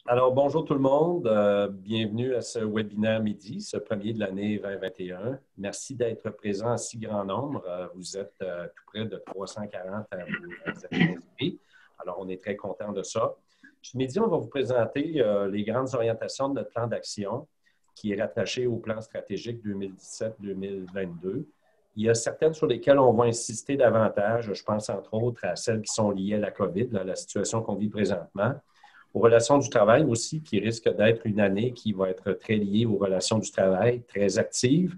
Alors, bonjour tout le monde. Bienvenue à ce webinaire midi, ce premier de l'année 2021. Merci d'être présent en si grand nombre. Vous êtes tout près de 340 à vous être inscrits. Alors, on est très content de ça. Ce midi, on va vous présenter les grandes orientations de notre plan d'action qui est rattaché au plan stratégique 2017-2022. Il y a certaines sur lesquelles on va insister davantage. Je pense entre autres à celles qui sont liées à la COVID, à la situation qu'on vit présentement, aux relations du travail aussi, qui risque d'être une année qui va être très liée aux relations du travail, très active.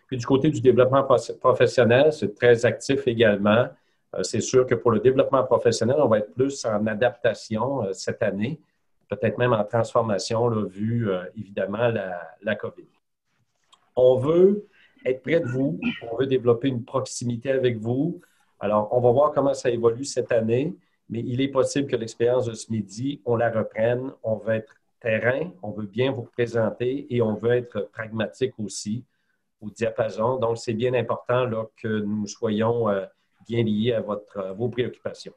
Puis du côté du développement professionnel, c'est très actif également. C'est sûr que pour le développement professionnel, on va être plus en adaptation cette année, peut-être même en transformation, là, vu évidemment la COVID. On veut être près de vous, on veut développer une proximité avec vous. Alors, on va voir comment ça évolue cette année, mais il est possible que l'expérience de ce midi, on la reprenne. On veut être terrain, on veut bien vous présenter et on veut être pragmatique aussi au diapason. Donc, c'est bien important là, que nous soyons bien liés à vos préoccupations.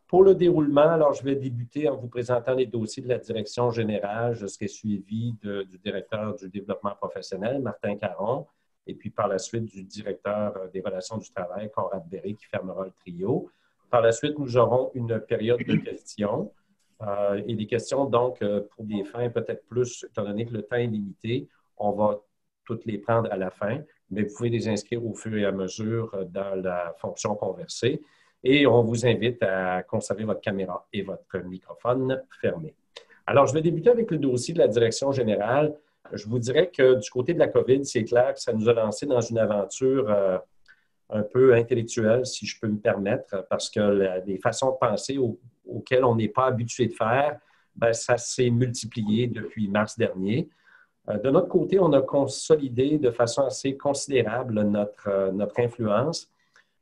Pour le déroulement, alors je vais débuter en vous présentant les dossiers de la direction générale. Je serai suivi du directeur du développement professionnel, Martin Caron, et puis par la suite du directeur des relations du travail, Conrad Berry, qui fermera le trio. Par la suite, nous aurons une période de questions et des questions, donc, pour des fins peut-être plus, étant donné que le temps est limité, on va toutes les prendre à la fin, mais vous pouvez les inscrire au fur et à mesure dans la fonction conversée. Et on vous invite à conserver votre caméra et votre microphone fermés. Alors, je vais débuter avec le dossier de la direction générale. Je vous dirais que du côté de la COVID, c'est clair que ça nous a lancé dans une aventure un peu intellectuelle, si je peux me permettre, parce que les façons de penser auxquelles on n'est pas habitué de faire, bien, ça s'est multiplié depuis mars dernier. De notre côté, on a consolidé de façon assez considérable notre influence,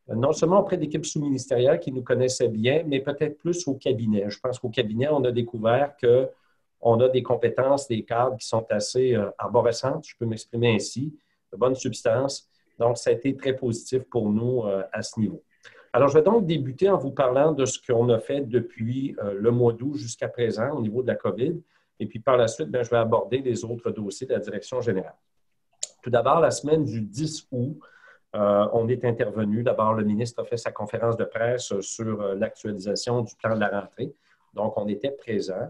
non seulement auprès d'équipes sous-ministérielles qui nous connaissaient bien, mais peut-être plus au cabinet. Je pense qu'au cabinet, on a découvert qu'on a des compétences, des cadres qui sont assez arborescentes, je peux m'exprimer ainsi, de bonne substance. Donc, ça a été très positif pour nous à ce niveau. Alors, je vais donc débuter en vous parlant de ce qu'on a fait depuis le mois d'août jusqu'à présent au niveau de la COVID. Et puis, par la suite, bien, je vais aborder les autres dossiers de la direction générale. Tout d'abord, la semaine du 10 août, on est intervenu. D'abord, le ministre a fait sa conférence de presse sur l'actualisation du plan de la rentrée. Donc, on était présents.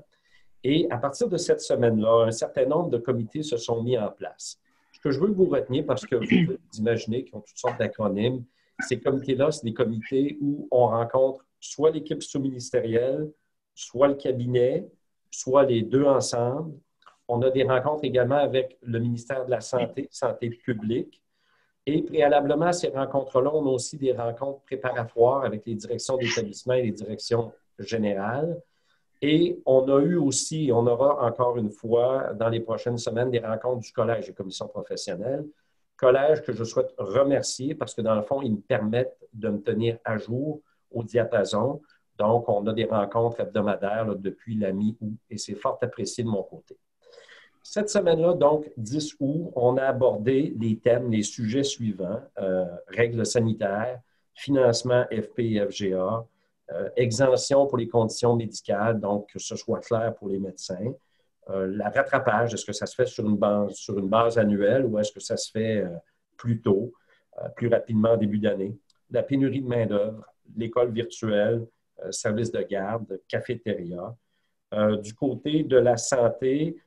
Et à partir de cette semaine-là, un certain nombre de comités se sont mis en place. Ce que je veux que vous reteniez, parce que vous pouvez imaginer qu'ils ont toutes sortes d'acronymes, ces comités-là, c'est des comités où on rencontre soit l'équipe sous-ministérielle, soit le cabinet, soit les deux ensemble. On a des rencontres également avec le ministère de la Santé, Santé publique. Et préalablement à ces rencontres-là, on a aussi des rencontres préparatoires avec les directions d'établissement et les directions générales. Et on a eu aussi, on aura encore une fois dans les prochaines semaines des rencontres du collège et commission professionnelle. Collège que je souhaite remercier parce que dans le fond, ils me permettent de me tenir à jour au diapason. Donc, on a des rencontres hebdomadaires là, depuis la mi-août et c'est fort apprécié de mon côté. Cette semaine-là, donc, 10 août, on a abordé les thèmes, les sujets suivants, règles sanitaires, financement FP et FGA, exemption pour les conditions médicales, donc que ce soit clair pour les médecins, la rattrapage, est-ce que ça se fait sur une base annuelle ou est-ce que ça se fait plus tôt, plus rapidement en début d'année, la pénurie de main-d'œuvre, l'école virtuelle, service de garde, cafétéria. Du côté de la santé,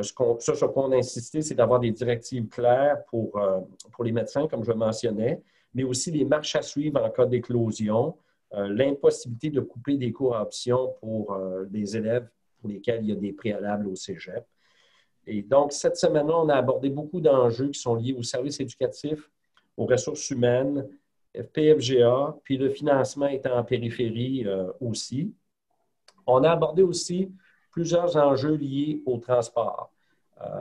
sur quoi on a insisté, c'est d'avoir des directives claires pour les médecins, comme je mentionnais, mais aussi les marches à suivre en cas d'éclosion, l'impossibilité de couper des cours à option pour des élèves pour lesquels il y a des préalables au cégep. Et donc, cette semaine-là, on a abordé beaucoup d'enjeux qui sont liés aux services éducatifs, aux ressources humaines, FPFGA, puis le financement étant en périphérie aussi. On a abordé aussi plusieurs enjeux liés au transport.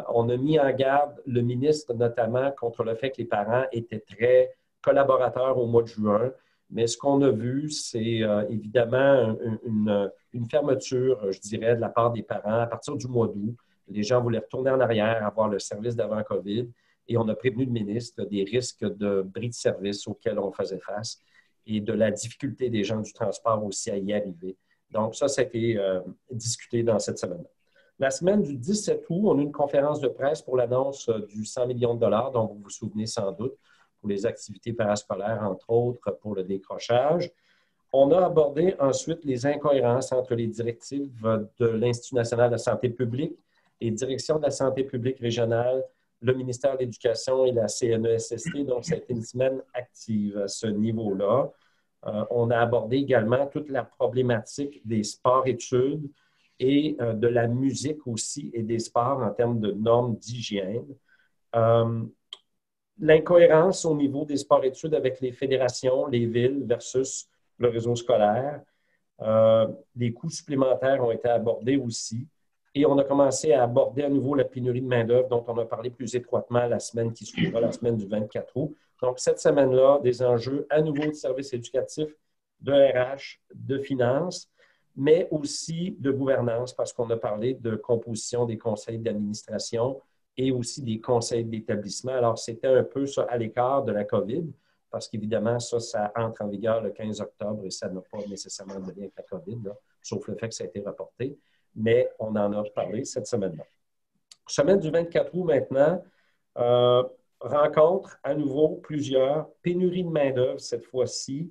On a mis en garde le ministre notamment contre le fait que les parents étaient très collaborateurs au mois de juin. Mais ce qu'on a vu, c'est évidemment une fermeture, je dirais, de la part des parents à partir du mois d'août. Les gens voulaient retourner en arrière, avoir le service d'avant COVID. Et on a prévenu le ministre des risques de bris de service auxquels on faisait face et de la difficulté des gens du transport aussi à y arriver. Donc, ça a été discuté dans cette semaine. La semaine du 17 août, on a eu une conférence de presse pour l'annonce du 100 millions de dollars, dont vous vous souvenez sans doute, pour les activités parascolaires, entre autres, pour le décrochage. On a abordé ensuite les incohérences entre les directives de l'Institut national de la santé publique et Direction de la santé publique régionale, le ministère de l'Éducation et la CNESST. Donc, ça a été une semaine active à ce niveau-là. On a abordé également toute la problématique des sports-études et de la musique aussi et des sports en termes de normes d'hygiène. L'incohérence au niveau des sports-études avec les fédérations, les villes versus le réseau scolaire. Les coûts supplémentaires ont été abordés aussi. Et on a commencé à aborder à nouveau la pénurie de main-d'œuvre dont on a parlé plus étroitement la semaine qui suivra, la semaine du 24 août. Donc, cette semaine-là, des enjeux à nouveau de services éducatifs, de RH, de finances, mais aussi de gouvernance parce qu'on a parlé de composition des conseils d'administration et aussi des conseils d'établissement. Alors, c'était un peu ça à l'écart de la COVID parce qu'évidemment, ça entre en vigueur le 15 octobre et ça n'a pas nécessairement de lien avec la COVID, là, sauf le fait que ça a été reporté. Mais on en a parlé cette semaine-là. Semaine du 24 août maintenant, rencontre à nouveau plusieurs, pénurie de main-d'œuvre cette fois-ci,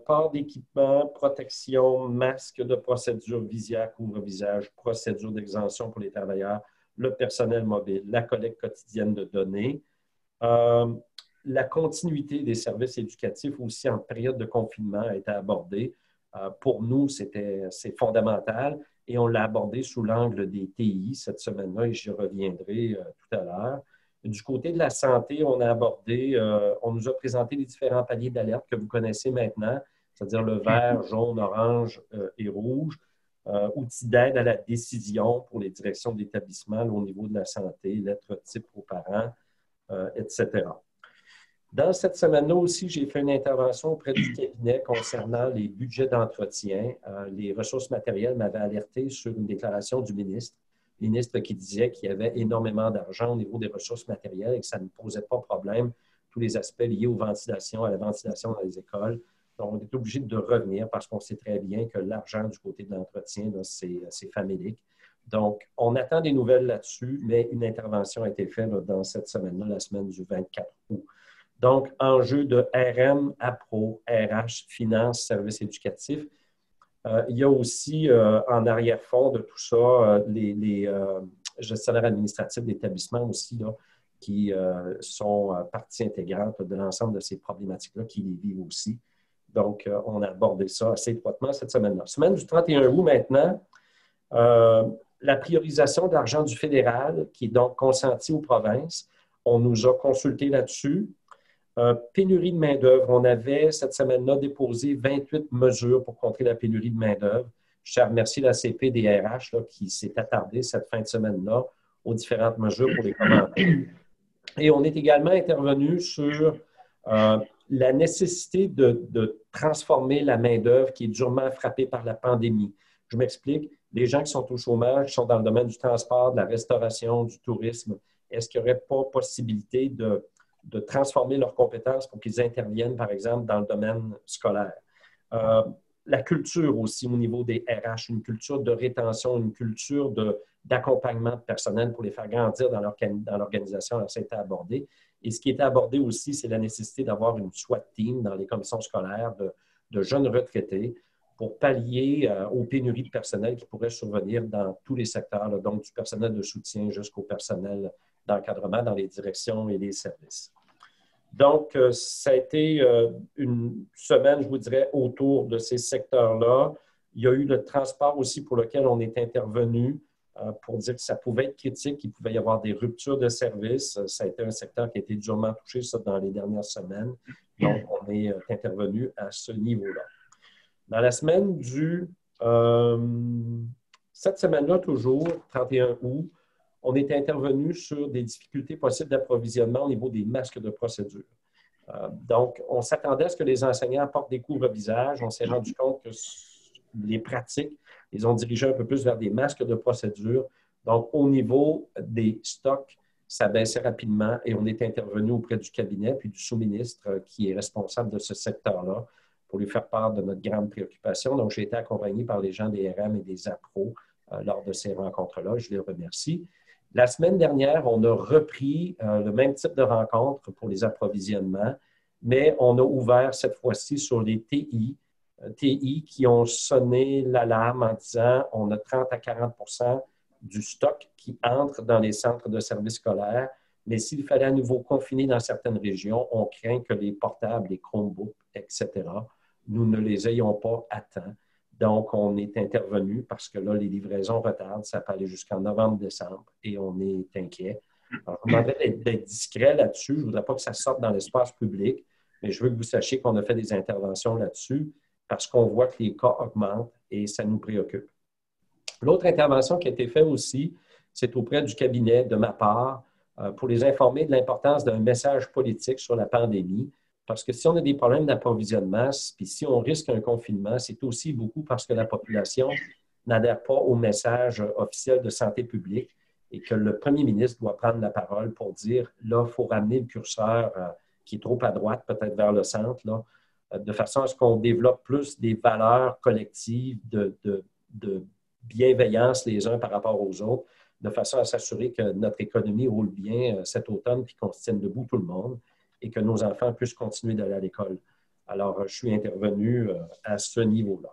port d'équipement, protection, masque de procédure, visière, couvre-visage, procédure d'exemption pour les travailleurs, le personnel mobile, la collecte quotidienne de données. La continuité des services éducatifs aussi en période de confinement a été abordée. Pour nous, c'est fondamental et on l'a abordé sous l'angle des TI cette semaine-là et j'y reviendrai tout à l'heure. Du côté de la santé, on a abordé, on nous a présenté les différents paliers d'alerte que vous connaissez maintenant, c'est-à-dire le vert, jaune, orange et rouge, outils d'aide à la décision pour les directions d'établissement au niveau de la santé, lettres type aux parents, etc. Dans cette semaine-là aussi, j'ai fait une intervention auprès du cabinet concernant les budgets d'entretien. Les ressources matérielles m'avaient alerté sur une déclaration du ministre qui disait qu'il y avait énormément d'argent au niveau des ressources matérielles et que ça ne posait pas problème, tous les aspects liés aux ventilations, à la ventilation dans les écoles. Donc, on est obligé de revenir parce qu'on sait très bien que l'argent du côté de l'entretien, c'est famélique. Donc, on attend des nouvelles là-dessus, mais une intervention a été faite dans cette semaine-là, la semaine du 24 août. Donc, enjeu de RM, APRO, RH, finance, services éducatifs. Il y a aussi en arrière-fond de tout ça les gestionnaires administratifs d'établissements aussi là, qui sont partie intégrante de l'ensemble de ces problématiques-là qui les vivent aussi. Donc, on a abordé ça assez étroitement cette semaine-là. Semaine du 31 août maintenant, la priorisation de l'argent du fédéral qui est donc consenti aux provinces. On nous a consulté là-dessus. Pénurie de main-d'œuvre. On avait cette semaine-là déposé 28 mesures pour contrer la pénurie de main-d'œuvre. Je tiens à remercier la CP des RH là, qui s'est attardée cette fin de semaine-là aux différentes mesures pour les commenter. Et on est également intervenu sur la nécessité de transformer la main-d'œuvre qui est durement frappée par la pandémie. Je m'explique. Les gens qui sont au chômage, qui sont dans le domaine du transport, de la restauration, du tourisme, est-ce qu'il n'y aurait pas possibilité de transformer leurs compétences pour qu'ils interviennent, par exemple, dans le domaine scolaire. La culture aussi au niveau des RH, une culture de rétention, une culture d'accompagnement de personnel pour les faire grandir dans l'organisation, alors ça a été abordé. Et ce qui était abordé aussi, c'est la nécessité d'avoir une SWAT team dans les commissions scolaires de jeunes retraités pour pallier aux pénuries de personnel qui pourraient survenir dans tous les secteurs, là, donc du personnel de soutien jusqu'au personnel d'encadrement dans les directions et les services. Donc, ça a été une semaine, je vous dirais, autour de ces secteurs-là. Il y a eu le transport aussi pour lequel on est intervenu pour dire que ça pouvait être critique, qu'il pouvait y avoir des ruptures de services. Ça a été un secteur qui a été durement touché ça, dans les dernières semaines. Donc, on est intervenu à ce niveau-là. Dans la semaine cette semaine-là, toujours, 31 août, on est intervenu sur des difficultés possibles d'approvisionnement au niveau des masques de procédure. Donc, on s'attendait à ce que les enseignants apportent des couvre-visages. On s'est rendu compte que les pratiques, ils ont dirigé un peu plus vers des masques de procédure. Donc, au niveau des stocks, ça baissait rapidement et on est intervenu auprès du cabinet puis du sous-ministre qui est responsable de ce secteur-là pour lui faire part de notre grande préoccupation. Donc, j'ai été accompagné par les gens des RM et des APRO lors de ces rencontres-là. Je les remercie. La semaine dernière, on a repris le même type de rencontre pour les approvisionnements, mais on a ouvert cette fois-ci sur les TI qui ont sonné l'alarme en disant on a 30 à 40 du stock qui entre dans les centres de services scolaires, mais s'il fallait à nouveau confiner dans certaines régions, on craint que les portables, les Chromebooks, etc., nous ne les ayons pas à temps. Donc, on est intervenu parce que là, les livraisons retardent. Ça peut aller jusqu'en novembre-décembre et on est inquiet. Alors, je vous demanderais d'être discret là-dessus. Je ne voudrais pas que ça sorte dans l'espace public, mais je veux que vous sachiez qu'on a fait des interventions là-dessus parce qu'on voit que les cas augmentent et ça nous préoccupe. L'autre intervention qui a été faite aussi, c'est auprès du cabinet de ma part pour les informer de l'importance d'un message politique sur la pandémie. Parce que si on a des problèmes d'approvisionnement, puis si on risque un confinement, c'est aussi beaucoup parce que la population n'adhère pas au message officiel de santé publique et que le premier ministre doit prendre la parole pour dire, là, il faut ramener le curseur qui est trop à droite, peut-être vers le centre, là, de façon à ce qu'on développe plus des valeurs collectives de bienveillance les uns par rapport aux autres, de façon à s'assurer que notre économie roule bien cet automne puis qu'on se tienne debout tout le monde et que nos enfants puissent continuer d'aller à l'école. Alors, je suis intervenu à ce niveau-là.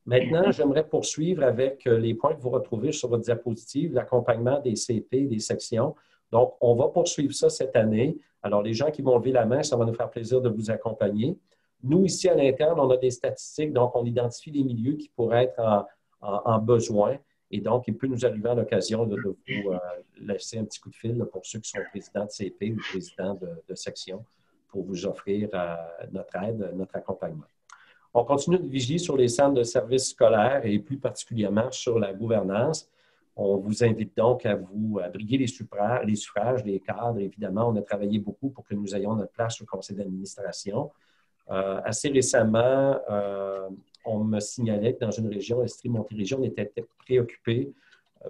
Maintenant, j'aimerais poursuivre avec les points que vous retrouvez sur votre diapositive, l'accompagnement des CP, des sections. Donc, on va poursuivre ça cette année. Alors, les gens qui vont lever la main, ça va nous faire plaisir de vous accompagner. Nous, ici, à l'interne, on a des statistiques, donc on identifie les milieux qui pourraient être en besoin. Et donc, il peut nous arriver à l'occasion de vous laisser un petit coup de fil pour ceux qui sont présidents de CP ou présidents de section pour vous offrir notre aide, notre accompagnement. On continue de vigiler sur les centres de services scolaires et plus particulièrement sur la gouvernance. On vous invite donc à briguer les suffrages, les cadres. Évidemment, on a travaillé beaucoup pour que nous ayons notre place au conseil d'administration. Assez récemment, on me signalait que dans une région, Estrie-Montérégie, on était préoccupé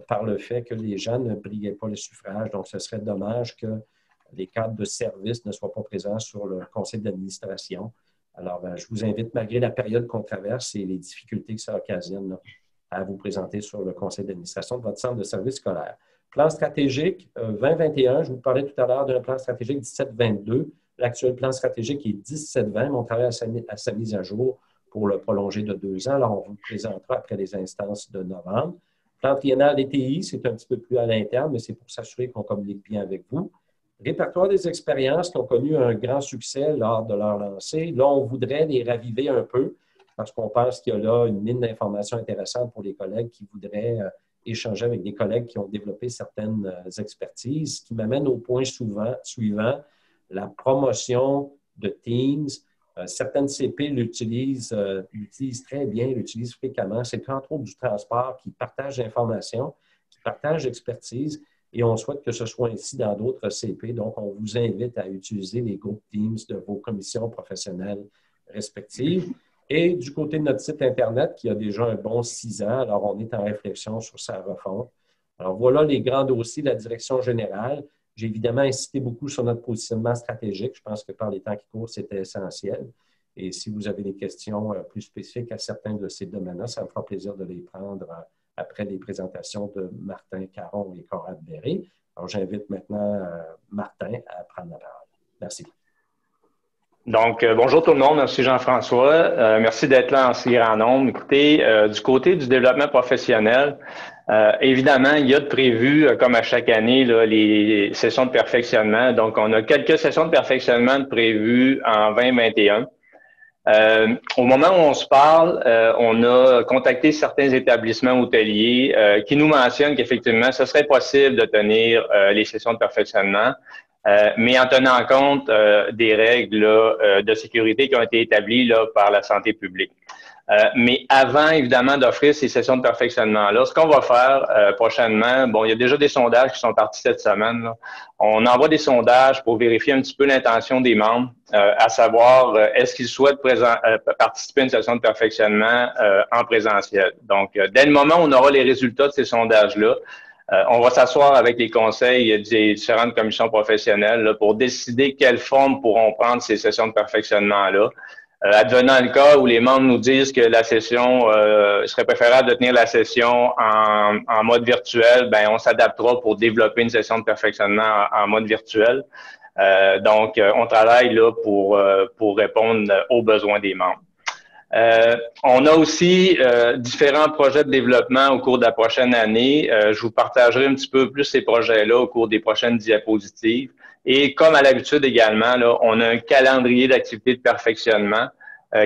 par le fait que les gens ne briguaient pas le suffrage. Donc, ce serait dommage que les cadres de service ne soient pas présents sur le conseil d'administration. Alors, je vous invite, malgré la période qu'on traverse et les difficultés que ça occasionne, à vous présenter sur le conseil d'administration de votre centre de service scolaire. Plan stratégique 2021, je vous parlais tout à l'heure d'un plan stratégique 1722. L'actuel plan stratégique est 1720, mais on travaille à sa mise à jour pour le prolonger de 2 ans. Alors, on vous le présentera après les instances de novembre. Plan triennal DTI, c'est un petit peu plus à l'interne, mais c'est pour s'assurer qu'on communique bien avec vous. Répertoire des expériences qui ont connu un grand succès lors de leur lancée. Là, on voudrait les raviver un peu parce qu'on pense qu'il y a là une mine d'informations intéressantes pour les collègues qui voudraient échanger avec des collègues qui ont développé certaines expertises, qui m'amène au point suivant, la promotion de Teams. Certaines CP l'utilisent très bien, l'utilisent fréquemment. C'est entre autres du transport qui partage l'information, qui partage l'expertise, et on souhaite que ce soit ainsi dans d'autres CP. Donc, on vous invite à utiliser les groupes Teams de vos commissions professionnelles respectives. Et du côté de notre site Internet, qui a déjà un bon 6 ans, alors on est en réflexion sur sa refonte. Alors, voilà les grands dossiers de la direction générale. J'ai évidemment insisté beaucoup sur notre positionnement stratégique. Je pense que par les temps qui courent, c'était essentiel. Et si vous avez des questions plus spécifiques à certains de ces domaines-là, ça me fera plaisir de les prendre après les présentations de Martin Caron et Conrad Béré. Alors, j'invite maintenant Martin à prendre la parole. Merci. Donc, bonjour tout le monde. Merci Jean-François. Merci d'être là en si grand nombre. Écoutez, du côté du développement professionnel, évidemment, il y a de prévu, comme à chaque année, là, les sessions de perfectionnement. Donc, on a quelques sessions de perfectionnement prévues en 2021. Au moment où on se parle, on a contacté certains établissements hôteliers qui nous mentionnent qu'effectivement, ce serait possible de tenir les sessions de perfectionnement, mais en tenant compte des règles là, de sécurité qui ont été établies là, par la santé publique. Mais avant, évidemment, d'offrir ces sessions de perfectionnement-là, ce qu'on va faire prochainement, bon, il y a déjà des sondages qui sont partis cette semaine. Là. On envoie des sondages pour vérifier un petit peu l'intention des membres, à savoir est-ce qu'ils souhaitent participer à une session de perfectionnement en présentiel. Donc, dès le moment où on aura les résultats de ces sondages-là, on va s'asseoir avec les conseils des différentes commissions professionnelles là, pour décider quelle forme pourront prendre ces sessions de perfectionnement-là. Advenant le cas où les membres nous disent que la session serait préférable de tenir la session en mode virtuel, ben on s'adaptera pour développer une session de perfectionnement en mode virtuel. Donc, on travaille là pour répondre aux besoins des membres. On a aussi différents projets de développement au cours de la prochaine année. Je vous partagerai un petit peu plus ces projets-là au cours des prochaines diapositives. Et comme à l'habitude également, là, on a un calendrier d'activités de perfectionnement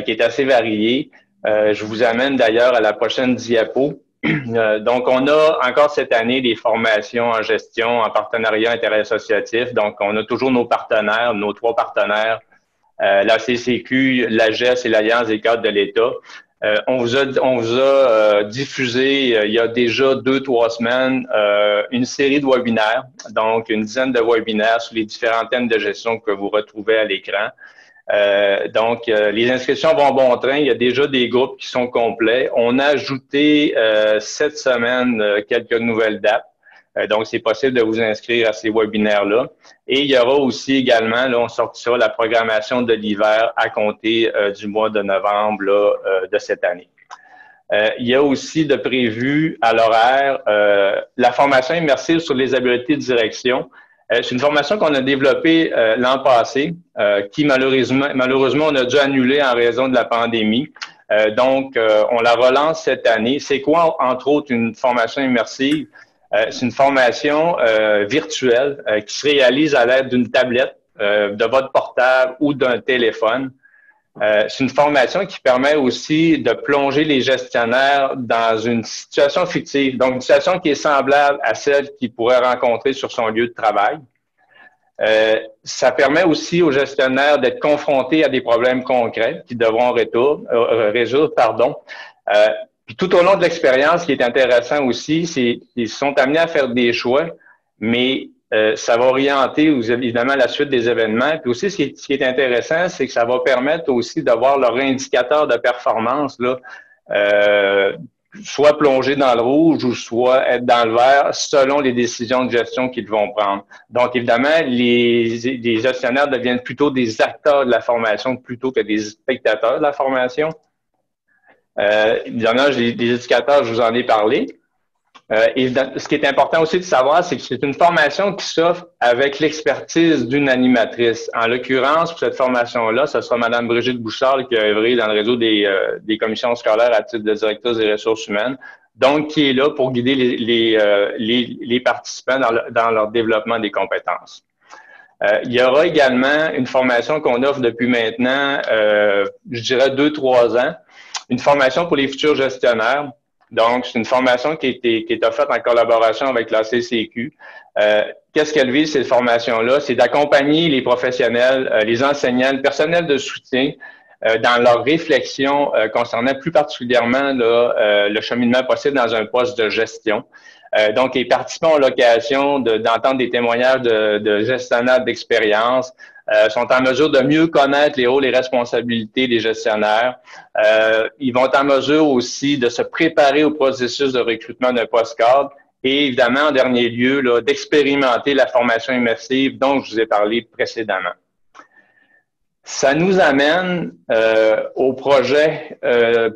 qui est assez varié. Je vous amène d'ailleurs à la prochaine diapo. Donc, on a encore cette année des formations en gestion, en partenariat interassociatif. Donc, on a toujours nos partenaires, nos 3 partenaires, la CCQ, l'AGES et l'Alliance des cadres de l'État. On vous a diffusé il y a déjà 2-3 semaines une série de webinaires, donc une dizaine de webinaires sur les différents thèmes de gestion que vous retrouvez à l'écran. Donc, les inscriptions vont bon train. Il y a déjà des groupes qui sont complets. On a ajouté cette semaine quelques nouvelles dates. Donc, c'est possible de vous inscrire à ces webinaires-là. Et il y aura aussi également, là, on sortira la programmation de l'hiver à compter du mois de novembre là, de cette année. Il y a aussi de prévu à l'horaire la formation immersive sur les habiletés de direction. C'est une formation qu'on a développée l'an passé, qui malheureusement, on a dû annuler en raison de la pandémie. Donc, on la relance cette année. C'est quoi, entre autres, une formation immersive? C'est une formation virtuelle qui se réalise à l'aide d'une tablette, de votre portable ou d'un téléphone. C'est une formation qui permet aussi de plonger les gestionnaires dans une situation fictive, donc une situation qui est semblable à celle qu'ils pourraient rencontrer sur son lieu de travail. Ça permet aussi aux gestionnaires d'être confrontés à des problèmes concrets qu'ils devront résoudre. Puis tout au long de l'expérience, ce qui est intéressant aussi, c'est qu'ils sont amenés à faire des choix, mais ça va orienter évidemment la suite des événements. Puis aussi, ce qui est intéressant, c'est que ça va permettre aussi d'avoir leur indicateur de performance, là, soit plonger dans le rouge ou soit être dans le vert selon les décisions de gestion qu'ils vont prendre. Donc, évidemment, les gestionnaires deviennent plutôt des acteurs de la formation plutôt que des spectateurs de la formation. Évidemment, des indicateurs, je vous en ai parlé. Et ce qui est important aussi de savoir, c'est que c'est une formation qui s'offre avec l'expertise d'une animatrice. En l'occurrence, pour cette formation-là, ce sera Mme Brigitte Bouchard qui a œuvré dans le réseau des commissions scolaires à titre de directrice des ressources humaines, donc qui est là pour guider les participants dans leur développement des compétences. Il y aura également une formation qu'on offre depuis maintenant, je dirais 2-3 ans, une formation pour les futurs gestionnaires. Donc, c'est une formation qui est offerte en collaboration avec la CCQ. Qu'est-ce qu'elle vise, cette formation-là? C'est d'accompagner les professionnels, les enseignants, le personnel de soutien dans leur réflexion concernant plus particulièrement là, le cheminement possible dans un poste de gestion. Donc, les participants ont l'occasion d'entendre des témoignages de gestionnaires d'expérience, sont en mesure de mieux connaître les rôles et responsabilités des gestionnaires. Ils vont être en mesure aussi de se préparer au processus de recrutement d'un poste cadre et évidemment, en dernier lieu, là, d'expérimenter la formation immersive dont je vous ai parlé précédemment. Ça nous amène au projet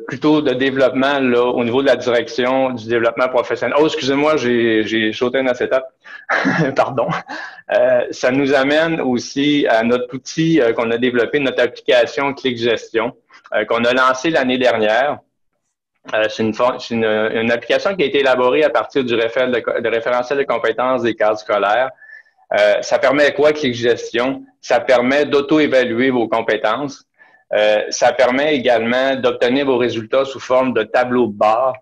plutôt de développement là, au niveau de la direction du développement professionnel. Oh, excusez-moi, j'ai sauté une étape. Pardon. Ça nous amène aussi à notre outil qu'on a développé, notre application Clic Gestion, qu'on a lancée l'année dernière. C'est une application qui a été élaborée à partir du référentiel de compétences des cadres scolaires. Ça permet quoi, Clic Gestion? Ça permet d'auto-évaluer vos compétences. Ça permet également d'obtenir vos résultats sous forme de tableau de bord.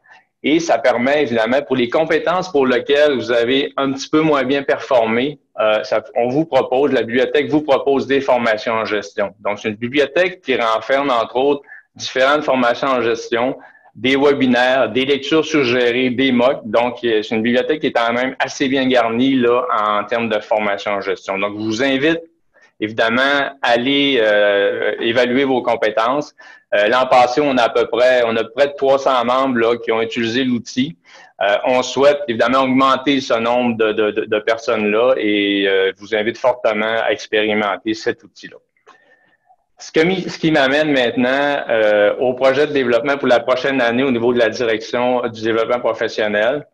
Et ça permet évidemment, pour les compétences pour lesquelles vous avez un petit peu moins bien performé, on vous propose, la bibliothèque vous propose des formations en gestion. Donc, c'est une bibliothèque qui renferme, entre autres, différentes formations en gestion, des webinaires, des lectures suggérées, des MOOC. Donc, c'est une bibliothèque qui est quand même assez bien garnie là, en termes de formation en gestion. Donc, je vous invite évidemment à aller évaluer vos compétences. L'an passé, on a près de 300 membres là, qui ont utilisé l'outil. On souhaite évidemment augmenter ce nombre de personnes-là et je vous invite fortement à expérimenter cet outil-là. Ce qui m'amène maintenant au projet de développement pour la prochaine année au niveau de la direction du développement professionnel.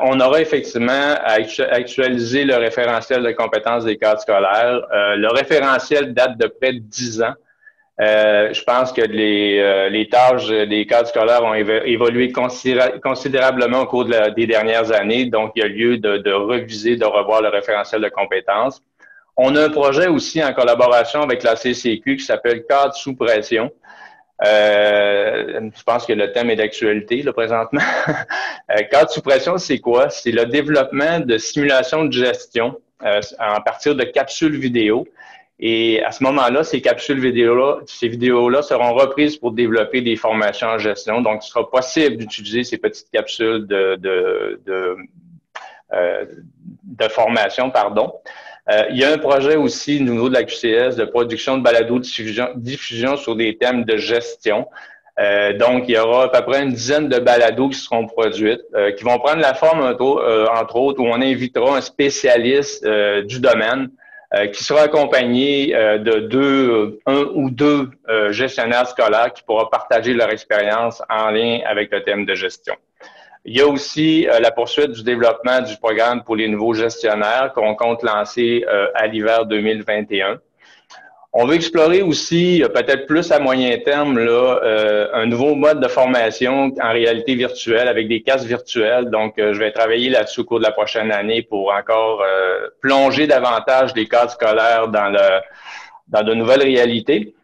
On aura effectivement à actualiser le référentiel de compétences des cadres scolaires. Le référentiel date de près de 10 ans. Je pense que les tâches des cadres scolaires ont évolué considérablement au cours des dernières années, donc il y a lieu de reviser, de revoir le référentiel de compétences. On a un projet aussi en collaboration avec la CCQ qui s'appelle Cadre sous pression. Je pense que le thème est d'actualité là, présentement. Cadre sous pression, c'est quoi? C'est le développement de simulations de gestion à partir de capsules vidéo. Et à ce moment-là, ces vidéos-là seront reprises pour développer des formations en gestion. Donc, il sera possible d'utiliser ces petites capsules de formation, pardon. Il y a un projet aussi au niveau de la QCS de production de balado-diffusion sur des thèmes de gestion. Donc, il y aura à peu près une dizaine de balados qui seront produites, qui vont prendre la forme, entre autres, où on invitera un spécialiste du domaine qui sera accompagné de un ou deux gestionnaires scolaires qui pourront partager leur expérience en lien avec le thème de gestion. Il y a aussi la poursuite du développement du programme pour les nouveaux gestionnaires qu'on compte lancer à l'hiver 2021. On veut explorer aussi, peut-être plus à moyen terme, là, un nouveau mode de formation en réalité virtuelle avec des casques virtuels. Donc, je vais travailler là-dessus au cours de la prochaine année pour encore plonger davantage les cadres scolaires dans de nouvelles réalités.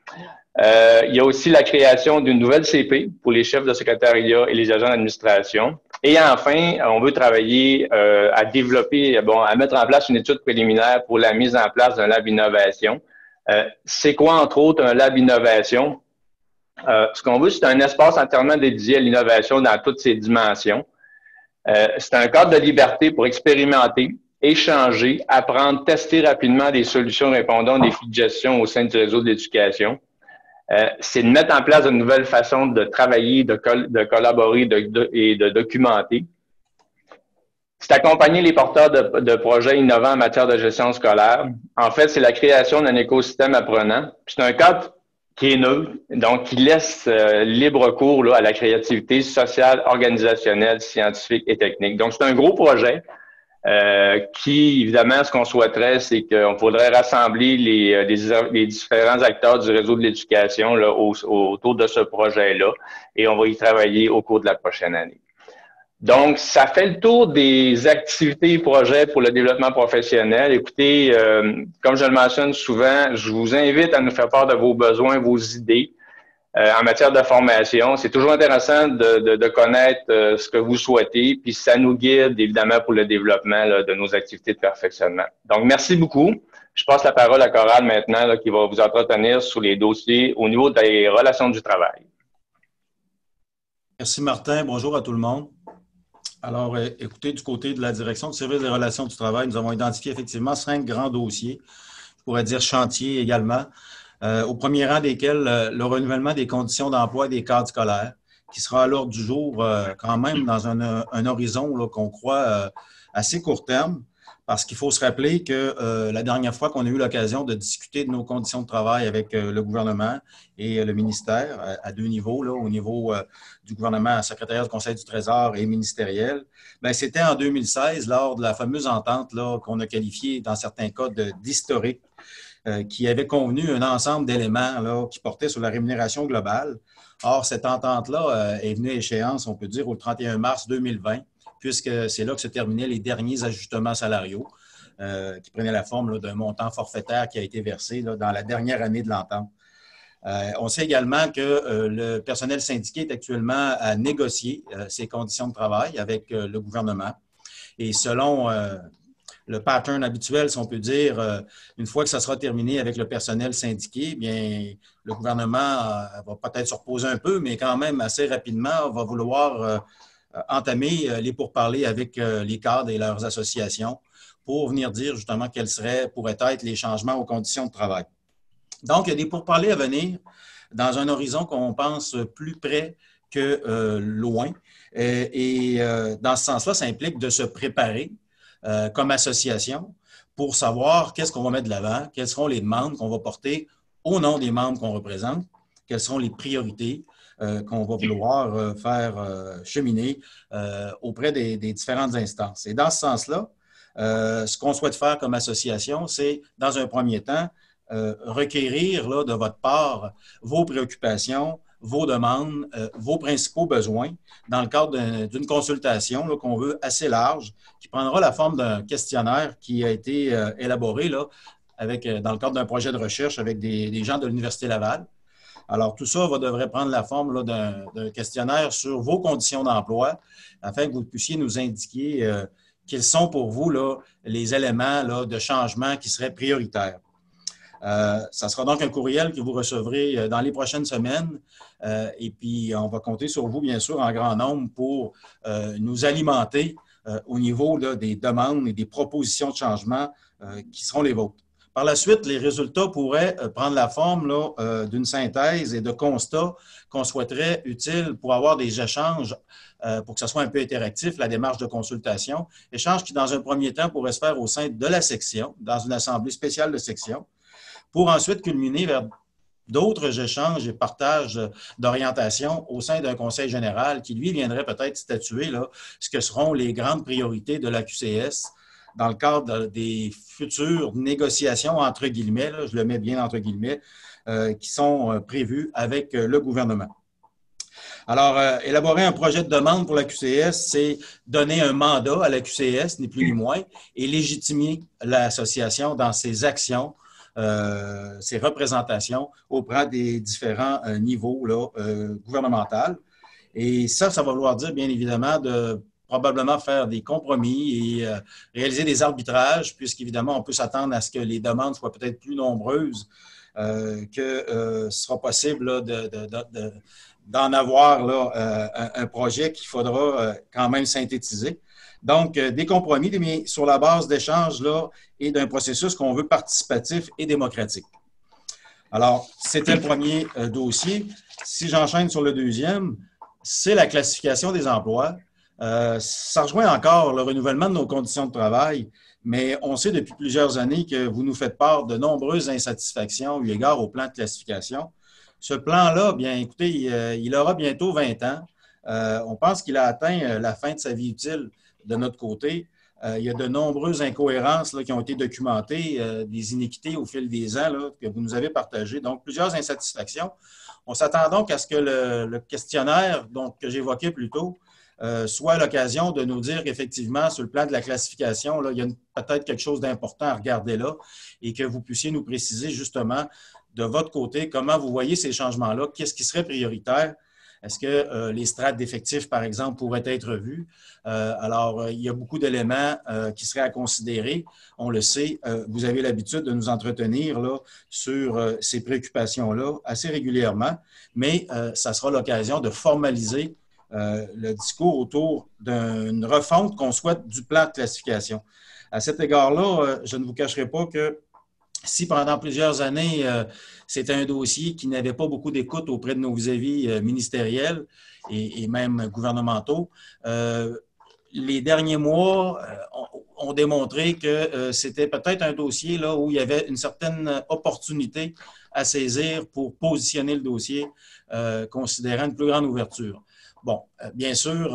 Il y a aussi la création d'une nouvelle CP pour les chefs de secrétariat et les agents d'administration. Et enfin, on veut travailler à développer, à mettre en place une étude préliminaire pour la mise en place d'un lab innovation. C'est quoi, entre autres, un lab innovation? Ce qu'on veut, c'est un espace entièrement dédié à l'innovation dans toutes ses dimensions. C'est un cadre de liberté pour expérimenter, échanger, apprendre, tester rapidement des solutions répondant aux défis de gestion au sein du réseau de l'éducation. C'est de mettre en place de nouvelles façons de travailler, de collaborer et de documenter. C'est accompagner les porteurs de projets innovants en matière de gestion scolaire. En fait, c'est la création d'un écosystème apprenant. C'est un cadre qui est neutre, donc qui laisse libre cours là, à la créativité sociale, organisationnelle, scientifique et technique. Donc, c'est un gros projet qui, évidemment, ce qu'on souhaiterait, c'est qu'on faudrait rassembler les différents acteurs du réseau de l'éducation là, autour de ce projet-là et on va y travailler au cours de la prochaine année. Donc, ça fait le tour des activités et projets pour le développement professionnel. Écoutez, comme je le mentionne souvent, je vous invite à nous faire part de vos besoins, vos idées en matière de formation. C'est toujours intéressant de connaître ce que vous souhaitez, puis ça nous guide évidemment pour le développement là, de nos activités de perfectionnement. Donc, merci beaucoup. Je passe la parole à Coral maintenant là, qui va vous entretenir sur les dossiers au niveau des relations du travail. Merci Martin. Bonjour à tout le monde. Alors, écoutez, du côté de la direction du service des relations du travail, nous avons identifié effectivement 5 grands dossiers, je pourrais dire chantiers également, au premier rang desquels le renouvellement des conditions d'emploi des cadres scolaires, qui sera à l'ordre du jour quand même dans un horizon qu'on croit assez court terme, parce qu'il faut se rappeler que la dernière fois qu'on a eu l'occasion de discuter de nos conditions de travail avec le gouvernement et le ministère à 2 niveaux, là, au niveau du gouvernement, secrétariat du Conseil du Trésor et ministériel, bien, c'était en 2016 lors de la fameuse entente qu'on a qualifiée dans certains cas d'historique, qui avait convenu un ensemble d'éléments qui portaient sur la rémunération globale. Or, cette entente-là est venue à échéance, on peut dire, au 31 mars 2020, puisque c'est là que se terminaient les derniers ajustements salariaux qui prenaient la forme d'un montant forfaitaire qui a été versé dans la dernière année de l'entente. On sait également que le personnel syndiqué est actuellement à négocier ses conditions de travail avec le gouvernement. Et selon le pattern habituel, si on peut dire, une fois que ça sera terminé avec le personnel syndiqué, bien, le gouvernement va peut-être se reposer un peu, mais quand même assez rapidement va vouloir entamer les pourparlers avec les cadres et leurs associations pour venir dire justement quels pourraient être les changements aux conditions de travail. Donc, il y a des pourparlers à venir dans un horizon qu'on pense plus près que loin. Et dans ce sens-là, ça implique de se préparer comme association pour savoir qu'est-ce qu'on va mettre de l'avant, quelles seront les demandes qu'on va porter au nom des membres qu'on représente, quelles seront les priorités qu'on va vouloir faire cheminer auprès des différentes instances. Et dans ce sens-là, ce qu'on souhaite faire comme association, c'est, dans un premier temps, requérir là, de votre part vos préoccupations, vos demandes, vos principaux besoins dans le cadre d'une consultation là, qu'on veut assez large, qui prendra la forme d'un questionnaire qui a été élaboré là, dans le cadre d'un projet de recherche avec des gens de l'Université Laval. Alors, tout ça devrait prendre la forme d'un questionnaire sur vos conditions d'emploi afin que vous puissiez nous indiquer quels sont pour vous là, les éléments là, de changement qui seraient prioritaires. Ça sera donc un courriel que vous recevrez dans les prochaines semaines et puis on va compter sur vous, bien sûr, en grand nombre pour nous alimenter au niveau là, des demandes et des propositions de changement qui seront les vôtres. Par la suite, les résultats pourraient prendre la forme d'une synthèse et de constats qu'on souhaiterait utiles pour avoir des échanges, pour que ce soit un peu interactif, la démarche de consultation. Échange qui, dans un premier temps, pourrait se faire au sein de la section, dans une assemblée spéciale de section, pour ensuite culminer vers d'autres échanges et partages d'orientation au sein d'un conseil général qui, lui, viendrait peut-être statuer là, ce que seront les grandes priorités de la QCS dans le cadre des futures négociations, entre guillemets, là, je le mets bien entre guillemets, qui sont prévues avec le gouvernement. Alors, élaborer un projet de demande pour la QCS, c'est donner un mandat à la QCS, ni plus ni moins, et légitimer l'association dans ses actions, ses représentations auprès des différents niveaux là, gouvernementaux. Et ça va vouloir dire, bien évidemment, de probablement faire des compromis et réaliser des arbitrages, puisqu'évidemment, on peut s'attendre à ce que les demandes soient peut-être plus nombreuses que ce sera possible là, d'en avoir là, un projet qu'il faudra quand même synthétiser. Donc, des compromis mais sur la base d'échanges là, et d'un processus qu'on veut participatif et démocratique. Alors, c'était le premier dossier. Si j'enchaîne sur le deuxième, c'est la classification des emplois. Ça rejoint encore le renouvellement de nos conditions de travail, mais on sait depuis plusieurs années que vous nous faites part de nombreuses insatisfactions eu égard au plan de classification. Ce plan-là, bien écoutez, il aura bientôt 20 ans. On pense qu'il a atteint la fin de sa vie utile de notre côté. Il y a de nombreuses incohérences là, qui ont été documentées, des iniquités au fil des ans là, que vous nous avez partagées, donc plusieurs insatisfactions. On s'attend donc à ce que le questionnaire que j'évoquais plus tôt soit l'occasion de nous dire qu'effectivement, sur le plan de la classification, là, il y a peut-être quelque chose d'important à regarder là et que vous puissiez nous préciser justement de votre côté comment vous voyez ces changements-là, qu'est-ce qui serait prioritaire. Est-ce que les strates d'effectifs, par exemple, pourraient être vues? Alors, il y a beaucoup d'éléments qui seraient à considérer. On le sait, vous avez l'habitude de nous entretenir là, sur ces préoccupations-là assez régulièrement, mais ça sera l'occasion de formaliser le discours autour d'une refonte qu'on souhaite du plan de classification. À cet égard-là, je ne vous cacherai pas que si pendant plusieurs années, c'était un dossier qui n'avait pas beaucoup d'écoute auprès de nos vis-à-vis ministériels et même gouvernementaux, les derniers mois ont démontré que c'était peut-être un dossier là, où il y avait une certaine opportunité à saisir pour positionner le dossier, considérant une plus grande ouverture. Bon, bien sûr,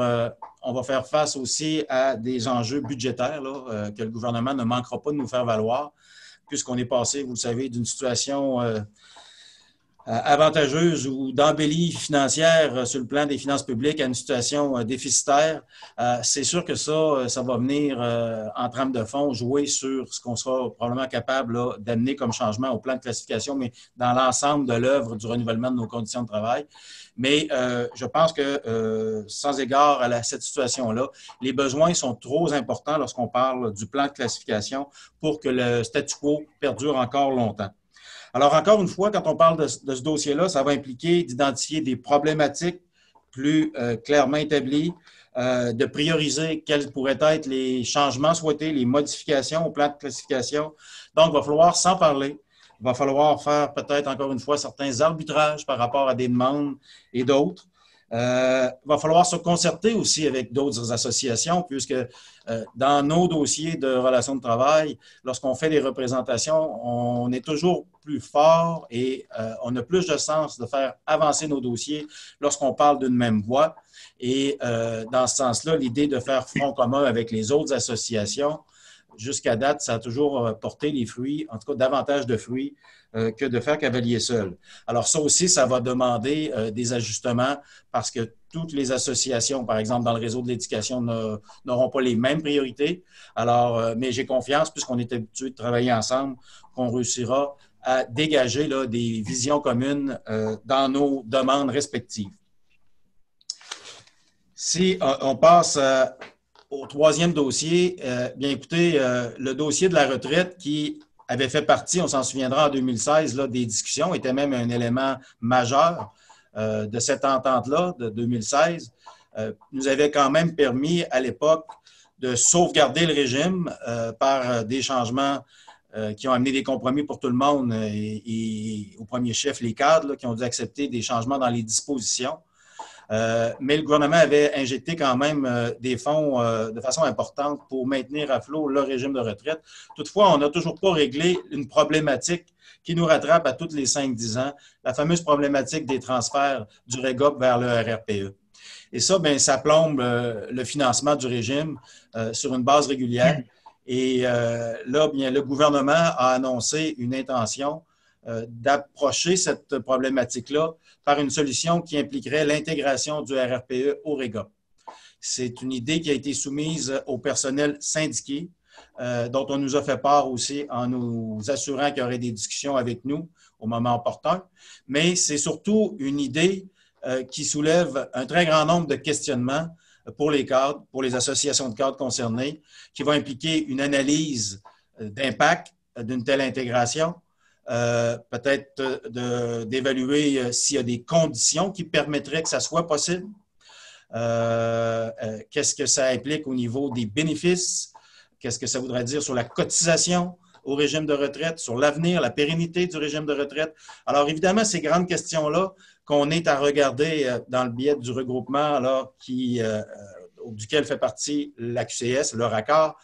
on va faire face aussi à des enjeux budgétaires là, que le gouvernement ne manquera pas de nous faire valoir, puisqu'on est passé, vous le savez, d'une situation avantageuse ou d'embellie financière sur le plan des finances publiques à une situation déficitaire. C'est sûr que ça va venir en trame de fond jouer sur ce qu'on sera probablement capable d'amener comme changement au plan de classification, mais dans l'ensemble de l'œuvre du renouvellement de nos conditions de travail. Mais je pense que, sans égard à cette situation-là, les besoins sont trop importants lorsqu'on parle du plan de classification pour que le statu quo perdure encore longtemps. Alors, encore une fois, quand on parle de ce dossier-là, ça va impliquer d'identifier des problématiques plus clairement établies, de prioriser quels pourraient être les changements souhaités, les modifications au plan de classification. Donc, il va falloir s'en parler. Il va falloir faire peut-être, encore une fois, certains arbitrages par rapport à des demandes et d'autres. Va falloir se concerter aussi avec d'autres associations, puisque dans nos dossiers de relations de travail, lorsqu'on fait des représentations, on est toujours plus fort et on a plus de sens de faire avancer nos dossiers lorsqu'on parle d'une même voix. Et dans ce sens-là, l'idée de faire front commun avec les autres associations, jusqu'à date, ça a toujours porté les fruits, en tout cas davantage de fruits que de faire cavalier seul. Alors ça aussi, ça va demander des ajustements parce que toutes les associations, par exemple dans le réseau de l'éducation, n'auront pas les mêmes priorités. Alors, mais j'ai confiance, puisqu'on est habitué de travailler ensemble, qu'on réussira à dégager là, des visions communes dans nos demandes respectives. Si on passe au troisième dossier, bien écoutez, le dossier de la retraite qui avait fait partie, on s'en souviendra en 2016, là, des discussions, était même un élément majeur de cette entente-là de 2016, nous avait quand même permis à l'époque de sauvegarder le régime par des changements qui ont amené des compromis pour tout le monde et au premier chef, les cadres là, qui ont dû accepter des changements dans les dispositions. Mais le gouvernement avait injecté quand même des fonds de façon importante pour maintenir à flot le régime de retraite. Toutefois, on n'a toujours pas réglé une problématique qui nous rattrape à tous les 5-10 ans, la fameuse problématique des transferts du REGOP vers le RRPE. Et ça, bien, ça plombe le financement du régime sur une base régulière. Et là, bien, le gouvernement a annoncé une intention d'approcher cette problématique-là par une solution qui impliquerait l'intégration du RRPE au REGOP. C'est une idée qui a été soumise au personnel syndiqué, dont on nous a fait part aussi en nous assurant qu'il y aurait des discussions avec nous au moment opportun. Mais c'est surtout une idée qui soulève un très grand nombre de questionnements pour les cadres, pour les associations de cadres concernées, qui va impliquer une analyse d'impact d'une telle intégration, peut-être d'évaluer s'il y a des conditions qui permettraient que ça soit possible. Qu'est-ce que ça implique au niveau des bénéfices? Qu'est-ce que ça voudrait dire sur la cotisation au régime de retraite, sur l'avenir, la pérennité du régime de retraite? Alors, évidemment, ces grandes questions-là qu'on est à regarder dans le biais du regroupement là, duquel fait partie l'AQCS, le RACOR,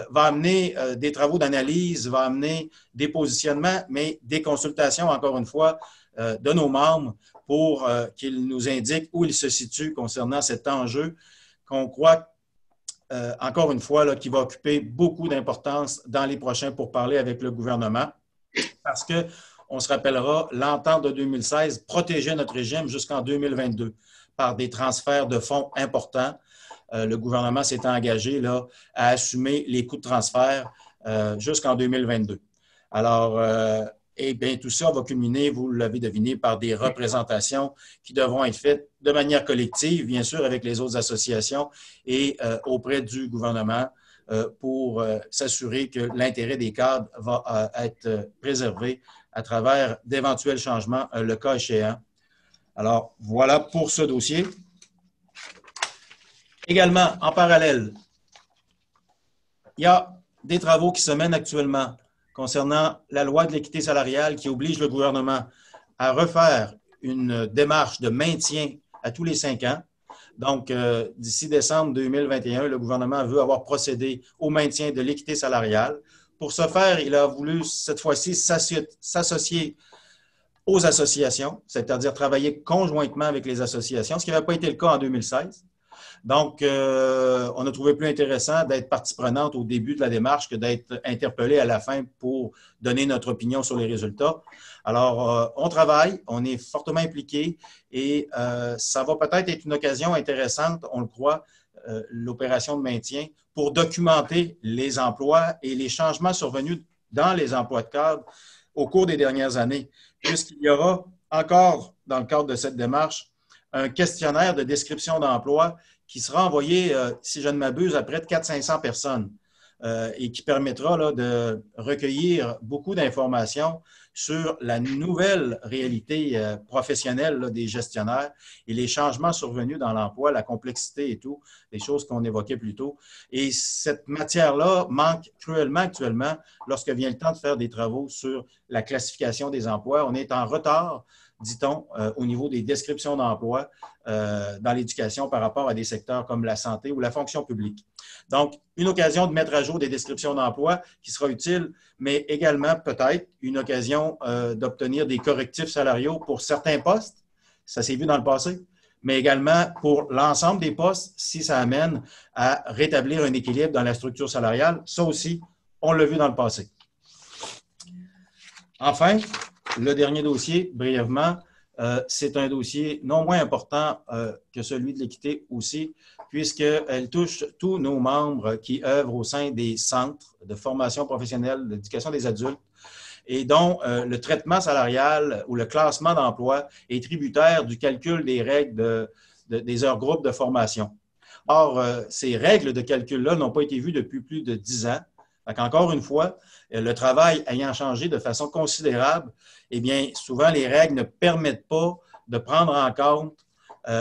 va amener des travaux d'analyse, va amener des positionnements, mais des consultations, encore une fois, de nos membres pour qu'ils nous indiquent où ils se situent concernant cet enjeu qu'on croit, encore une fois, là, qui va occuper beaucoup d'importance dans les prochains pourparlers avec le gouvernement, parce qu'on se rappellera, l'entente de 2016 protégeait notre régime jusqu'en 2022 par des transferts de fonds importants. Le gouvernement s'est engagé là, à assumer les coûts de transfert jusqu'en 2022. Alors, eh bien, tout ça va culminer, vous l'avez deviné, par des représentations qui devront être faites de manière collective, bien sûr, avec les autres associations et auprès du gouvernement pour s'assurer que l'intérêt des cadres va être préservé à travers d'éventuels changements, le cas échéant. Alors, voilà pour ce dossier. Également, en parallèle, il y a des travaux qui se mènent actuellement concernant la loi de l'équité salariale qui oblige le gouvernement à refaire une démarche de maintien à tous les 5 ans. Donc, d'ici décembre 2021, le gouvernement veut avoir procédé au maintien de l'équité salariale. Pour ce faire, il a voulu cette fois-ci s'associer aux associations, c'est-à-dire travailler conjointement avec les associations, ce qui n'avait pas été le cas en 2016. Donc, on a trouvé plus intéressant d'être partie prenante au début de la démarche que d'être interpellé à la fin pour donner notre opinion sur les résultats. Alors, on travaille, on est fortement impliqués et ça va peut-être être une occasion intéressante, on le croit, l'opération de maintien pour documenter les emplois et les changements survenus dans les emplois de cadre au cours des dernières années, puisqu'il y aura encore, dans le cadre de cette démarche, un questionnaire de description d'emploi qui sera envoyé, si je ne m'abuse, à près de 400-500 personnes et qui permettra là, de recueillir beaucoup d'informations sur la nouvelle réalité professionnelle là, des gestionnaires et les changements survenus dans l'emploi, la complexité et tout, les choses qu'on évoquait plus tôt. Et cette matière-là manque cruellement actuellement lorsque vient le temps de faire des travaux sur la classification des emplois. On est en retard dit-on, au niveau des descriptions d'emploi dans l'éducation par rapport à des secteurs comme la santé ou la fonction publique. Donc, une occasion de mettre à jour des descriptions d'emploi qui sera utile, mais également peut-être une occasion d'obtenir des correctifs salariaux pour certains postes. Ça s'est vu dans le passé, mais également pour l'ensemble des postes si ça amène à rétablir un équilibre dans la structure salariale. Ça aussi, on l'a vu dans le passé. Enfin, le dernier dossier, brièvement, c'est un dossier non moins important que celui de l'équité aussi, puisqu'elle touche tous nos membres qui œuvrent au sein des centres de formation professionnelle, d'éducation des adultes, et dont le traitement salarial ou le classement d'emploi est tributaire du calcul des règles des heures groupes de formation. Or, ces règles de calcul-là n'ont pas été vues depuis plus de 10 ans. Encore une fois, le travail ayant changé de façon considérable, eh bien, souvent, les règles ne permettent pas de prendre en compte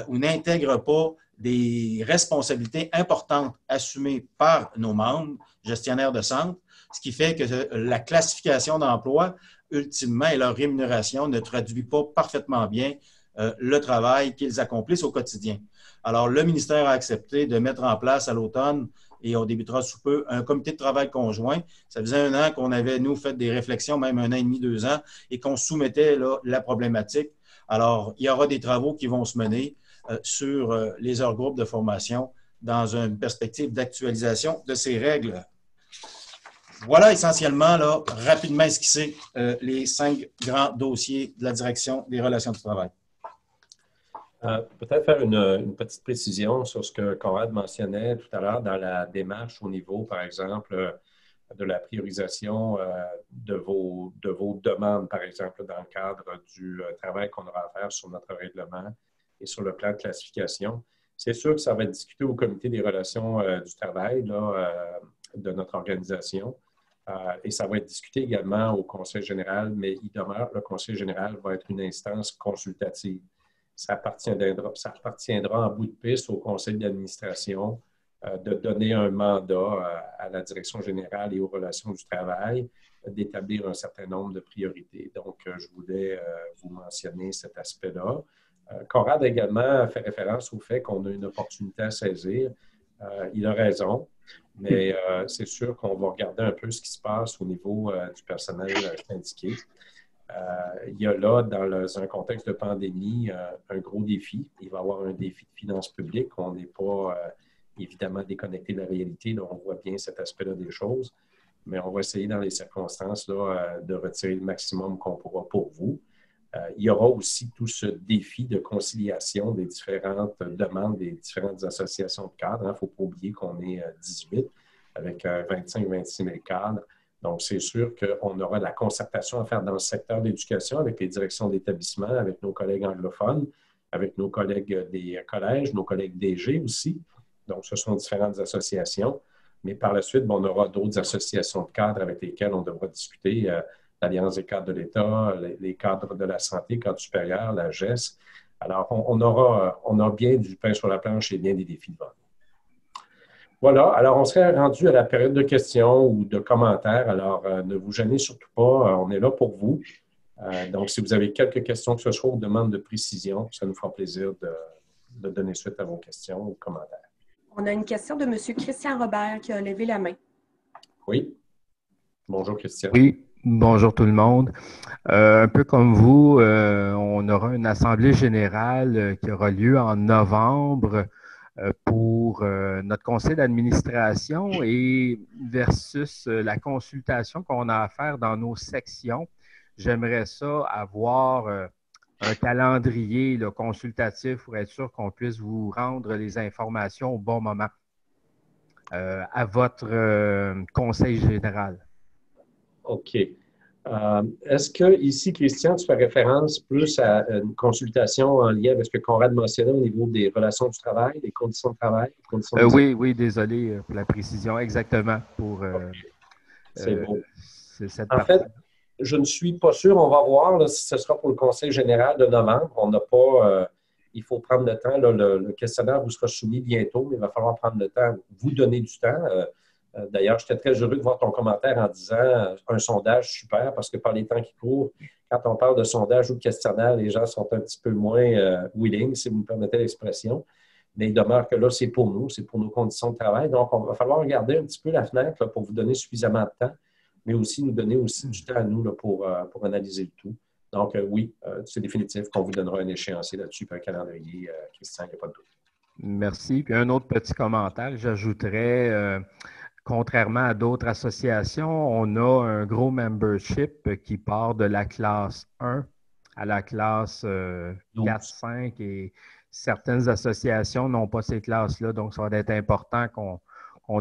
ou n'intègrent pas des responsabilités importantes assumées par nos membres, gestionnaires de centre, ce qui fait que la classification d'emploi, ultimement, et leur rémunération ne traduit pas parfaitement bien le travail qu'ils accomplissent au quotidien. Alors, le ministère a accepté de mettre en place à l'automne, et on débutera sous peu, un comité de travail conjoint. Ça faisait 1 an qu'on avait, nous, fait des réflexions, même 1 an et demi, 2 ans, et qu'on soumettait là, la problématique. Alors, il y aura des travaux qui vont se mener sur les heures groupes de formation dans une perspective d'actualisation de ces règles. Voilà essentiellement, là, rapidement esquissé, les 5 grands dossiers de la direction des relations du travail. Peut-être faire une petite précision sur ce que Conrad mentionnait tout à l'heure dans la démarche au niveau, par exemple, de la priorisation de vos demandes, par exemple, dans le cadre du travail qu'on aura à faire sur notre règlement et sur le plan de classification. C'est sûr que ça va être discuté au comité des relations du travail là, de notre organisation. Et ça va être discuté également au Conseil général, mais il demeure, le Conseil général va être une instance consultative. Ça appartiendra en bout de piste au conseil d'administration de donner un mandat à la direction générale et aux relations du travail d'établir un certain nombre de priorités. Donc, je voulais vous mentionner cet aspect-là. Conrad a également fait référence au fait qu'on a une opportunité à saisir. Il a raison, mais c'est sûr qu'on va regarder un peu ce qui se passe au niveau du personnel syndiqué. Il y a là, dans un contexte de pandémie, un gros défi. Il va y avoir un défi de finances publiques. On n'est pas évidemment déconnecté de la réalité. Là, on voit bien cet aspect-là des choses, mais on va essayer dans les circonstances là, de retirer le maximum qu'on pourra pour vous. Il y aura aussi tout ce défi de conciliation des différentes demandes des différentes associations de cadres. Il ne faut pas oublier qu'on est 18 avec 25-26 000 cadres. Donc, c'est sûr qu'on aura de la concertation à faire dans le secteur de l'éducation avec les directions d'établissement, avec nos collègues anglophones, avec nos collègues des collèges, nos collègues DG aussi. Donc, ce sont différentes associations. Mais par la suite, on aura d'autres associations de cadres avec lesquelles on devra discuter. L'Alliance des cadres de l'État, les cadres de la santé, cadre supérieur, la GES. Alors, on a bien du pain sur la planche et bien des défis devant nous. Voilà, alors on serait rendu à la période de questions ou de commentaires. Alors, ne vous gênez surtout pas, on est là pour vous. Donc, si vous avez quelques questions que ce soit ou demandes de précision, ça nous fera plaisir de donner suite à vos questions ou commentaires. On a une question de M. Christian Robert qui a levé la main. Oui. Bonjour, Christian. Oui, bonjour tout le monde. Un peu comme vous, on aura une assemblée générale qui aura lieu en novembre pour notre conseil d'administration et versus la consultation qu'on a à faire dans nos sections. J'aimerais ça avoir un calendrier là, consultatif pour être sûr qu'on puisse vous rendre les informations au bon moment à votre conseil général. OK. Est-ce que ici, Christian, tu fais référence plus à une consultation en lien avec ce que Conrad mentionnait au niveau des relations du travail, des conditions de travail? Oui, désolé pour la précision, exactement. C'est beau. C'est cette en fait, je ne suis pas sûr. On va voir là, si ce sera pour le Conseil général de novembre. On n'a pas... il faut prendre le temps. Là, le questionnaire vous sera soumis bientôt, mais il va falloir prendre le temps, vous donner du temps. D'ailleurs, j'étais très heureux de voir ton commentaire en disant un sondage super, parce que par les temps qui courent, quand on parle de sondage ou de questionnaire, les gens sont un petit peu moins willing, si vous me permettez l'expression. Mais il demeure que là, c'est pour nous, c'est pour nos conditions de travail. Donc, on va falloir regarder un petit peu la fenêtre là, pour vous donner suffisamment de temps, mais aussi nous donner aussi du temps à nous là, pour analyser le tout. Donc, oui, c'est définitif qu'on vous donnera un échéancier là-dessus, puis un calendrier, Christian, il n'y a pas de doute. Merci. Puis un autre petit commentaire, j'ajouterais, contrairement à d'autres associations, on a un gros membership qui part de la classe 1 à la classe 4, 5 et certaines associations n'ont pas ces classes-là, donc ça va être important qu'on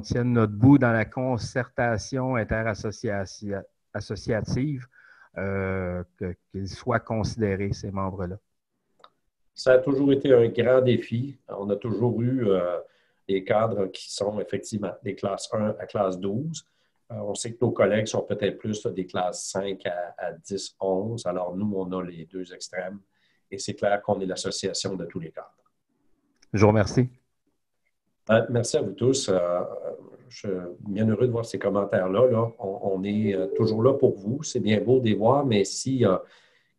tienne notre bout dans la concertation interassociative, qu'ils soient considérés, ces membres-là. Ça a toujours été un grand défi. On a toujours eu des cadres qui sont effectivement des classes 1 à classe 12. On sait que nos collègues sont peut-être plus là, des classes 5 à 10, 11. Alors nous, on a les deux extrêmes et c'est clair qu'on est l'association de tous les cadres. Je vous remercie. Merci à vous tous. Je suis bien heureux de voir ces commentaires-là. Là. On est toujours là pour vous. C'est bien beau de les voir, mais s'il y a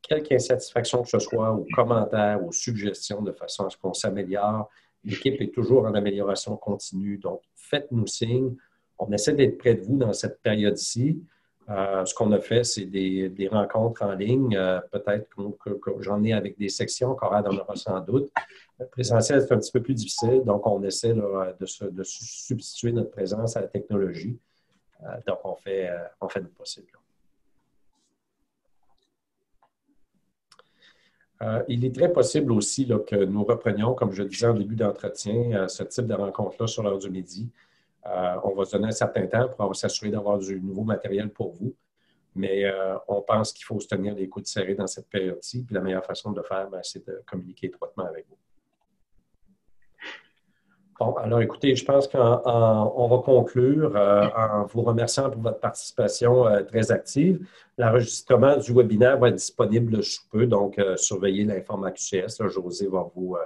quelque insatisfaction que ce soit, ou commentaires, ou suggestions de façon à ce qu'on s'améliore, l'équipe est toujours en amélioration continue. Donc, faites-nous signe. On essaie d'être près de vous dans cette période-ci. Ce qu'on a fait, c'est des rencontres en ligne. Peut-être que j'en ai avec des sections. Conrad en aura sans doute. Le présentiel, c'est un petit peu plus difficile. Donc, on essaie là, de substituer notre présence à la technologie. Donc, on fait notre possible. Il est très possible aussi là, que nous reprenions, comme je disais en début d'entretien, ce type de rencontre-là sur l'heure du midi. On va se donner un certain temps pour s'assurer d'avoir du nouveau matériel pour vous. Mais on pense qu'il faut se tenir les coudes serrés dans cette période-ci. Puis la meilleure façon de le faire, c'est de communiquer étroitement avec vous. Bon, alors écoutez, je pense qu'on va conclure en vous remerciant pour votre participation très active. L'enregistrement du webinaire va être disponible sous peu, donc surveillez l'Informa QCS. Là, José va vous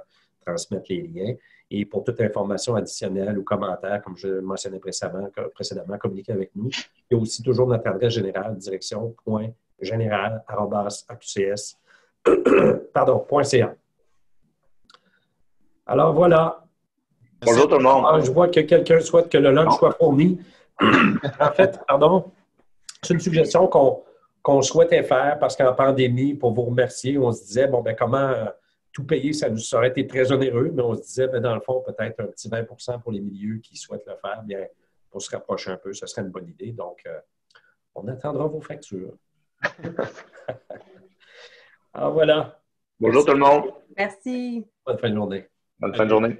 transmettre les liens. Et pour toute information additionnelle ou commentaire, comme je le mentionnais précédemment, communiquez avec nous. Il y a aussi toujours notre adresse générale, direction.générale@qcs.ca. Alors voilà. Bonjour tout le monde. Je vois que quelqu'un souhaite que le lunch soit fourni. En fait, c'est une suggestion qu'on souhaitait faire parce qu'en pandémie, pour vous remercier, on se disait, bon, ben comment tout payer, ça aurait été très onéreux, mais on se disait, ben, dans le fond, peut-être un petit 20 pour les milieux qui souhaitent le faire, bien, pour se rapprocher un peu, ce serait une bonne idée. Donc, on attendra vos factures. Alors voilà. Bonjour tout le monde. Merci. Bonne fin de journée. Bonne fin de journée.